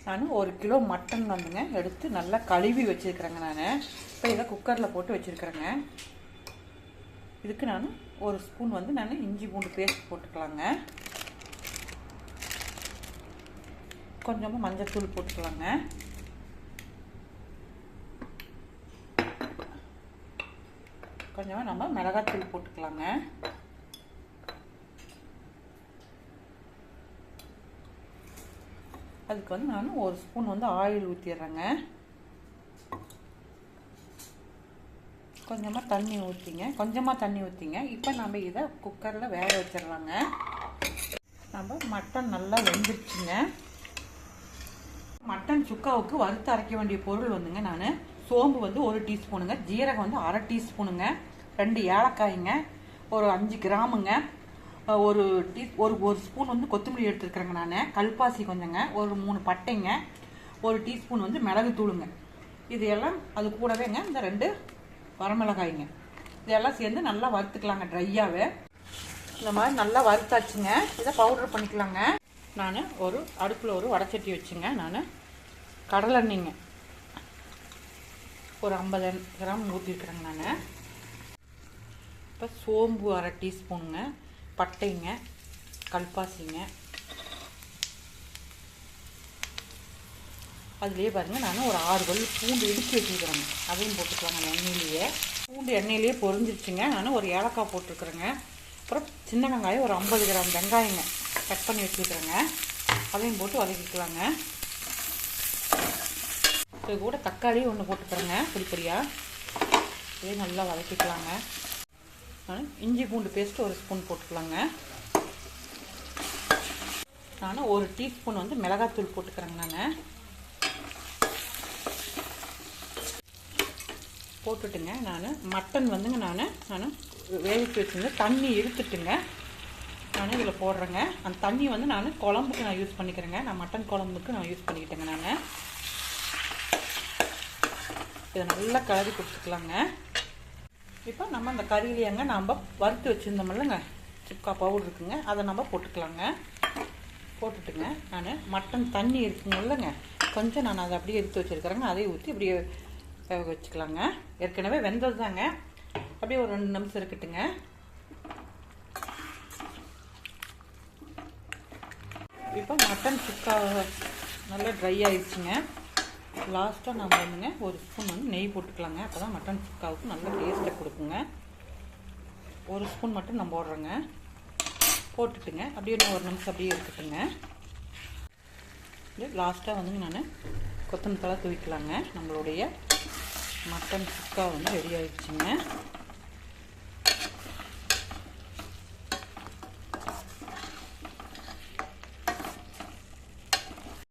நான் 1 kilo mutton வந்துங்க எடுத்து நல்லா கழுவி வச்சுருக்கிறேங்க. நான் இப்போ இதை குக்கரில் போட்டு வச்சுருக்கிறேங்க. இதுக்கு நான் 1 ஸ்பூன் வந்து நான் இஞ்சி பூண்டு பேஸ்ட் போட்டுக்கலாங்க. கொஞ்சமாக மஞ்சள்தூள் போட்டுக்கலாங்க. கொஞ்சமாக நம்ம மிளகாத்தூள் போட்டுக்கலாங்க. அதுக்கு வந்து நான் 1 ஸ்பூன் வந்து ஆயில் ஊற்றிடுறேங்க. கொஞ்சமாக தண்ணி ஊற்றிங்க. இப்போ நம்ம இதை குக்கரில் வேக வச்சிடலாங்க. நம்ம மட்டன் நல்லா வெந்துருச்சுங்க. மட்டன் சுக்காவுக்கு வறுத்து அரைக்க வேண்டிய பொருள் வந்துங்க, நான் சோம்பு வந்து 1 டீஸ்பூனுங்க, ஜீரகம் வந்து 1/2 டீஸ்பூனுங்க, 2 ஏலக்காய்ங்க, ஒரு 5 கிராமுங்க, ஒரு ஸ்பூன் வந்து கொத்தமல்லி எடுத்துருக்குறேங்க. நான் கல்பாசி கொஞ்சங்க, ஒரு 3 பட்டைங்க, 1 டீஸ்பூன் வந்து மிளகு தூளுங்க. இது எல்லாம் அது கூடவேங்க இந்த 2 வரமிளகாய்ங்க. இதெல்லாம் சேர்ந்து நல்லா வறுத்துக்கலாங்க. ட்ரையாகவே இந்த மாதிரி நல்லா வறுத்தாச்சுங்க. இதை பவுடர் பண்ணிக்கலாங்க. நான் அடுப்பில் ஒரு வடைச்சட்டி வச்சுங்க. நான் கடலெண்ணெய்ங்க ஒரு 50 கிராம் ஊற்றிருக்கிறேங்க. நான் இப்போ சோம்பு 1/2 டீஸ்பூனுங்க, பட்டைங்க, கல்பாசிங்க, அதுலேயே பாருங்கள் நான் ஒரு 6 பல் பூண்டு இடித்து வச்சுருக்கிறேங்க. அதையும் போட்டுக்கலாங்க. எண்ணெயிலேயே பூண்டு எண்ணெயிலேயே பொரிஞ்சிருச்சுங்க. நான் ஒரு ஏலக்காய் போட்டிருக்கிறேங்க. அப்புறம் சின்ன வெங்காயம் ஒரு 50 கிராம் வெங்காயங்க கட் பண்ணி வச்சுருக்கிறேங்க. அதையும் போட்டு வதக்கிக்கலாங்க. இது கூட தக்காளி 1 போட்டுக்கிறேங்க, பொடியாக. இதையும் நல்லா வதக்கிக்கலாங்க. நான் இஞ்சி பூண்டு பேஸ்ட்டு 1 ஸ்பூன் போட்டுக்கலாங்க. நான் 1 டீஸ்பூன் வந்து மிளகாத்தூள் போட்டுக்கிறேங்க. நான் போட்டுட்டுங்க. நான் மட்டன் வந்துங்க நான் வேவிச்சு வச்சுங்க, தண்ணி இழுத்துட்டுங்க நான் இதில் போடுறேங்க. அந்த தண்ணி வந்து நான் குழம்புக்கு நான் யூஸ் பண்ணிக்கிறேங்க. நான் மட்டன் குழம்புக்கு நான் யூஸ் பண்ணிக்கிட்டேங்க. நான் இதை நல்லா கலரி கொடுத்துக்கலாங்க. இப்போ நம்ம அந்த கறியிலேங்க நம்ம வறுத்து வச்சுருந்தோம்லங்க சுக்கா பவுடர் இருக்குங்க, அதை நம்ம போட்டுக்கலாங்க. போட்டுட்டுங்க நான் மட்டன் தண்ணி இருக்குங்க இல்லைங்க, கொஞ்சம் நான் அதை அப்படியே எடுத்து வச்சுருக்கிறேங்க. அதையும் ஊற்றி அப்படியே வேக வச்சுக்கலாங்க. ஏற்கனவே வெந்தது தாங்க, அப்படியே ஒரு 2 நிமிஷம் இருக்கட்டுங்க. இப்போ மட்டன் சுக்கா நல்லா ட்ரை ஆயிடுச்சுங்க. லாஸ்ட்டாக நம்ம வந்துங்க 1 ஸ்பூன் வந்து நெய் போட்டுக்கலாங்க. அப்போ தான் மட்டன் சுக்காவுக்கு நல்ல டேஸ்ட்டை கொடுக்குங்க. 1 ஸ்பூன் மட்டும் நம்ம போடுறோங்க. போட்டுட்டுங்க அப்படியே 1 நிமிஷம் அப்படியே இருக்கட்டுங்க. லாஸ்ட்டாக வந்துங்க நான் கொத்தமல்லி தழை தூவிக்கலாங்க. நம்மளுடைய மட்டன் சுக்கா வந்து ரெடி ஆயிடுச்சுங்க.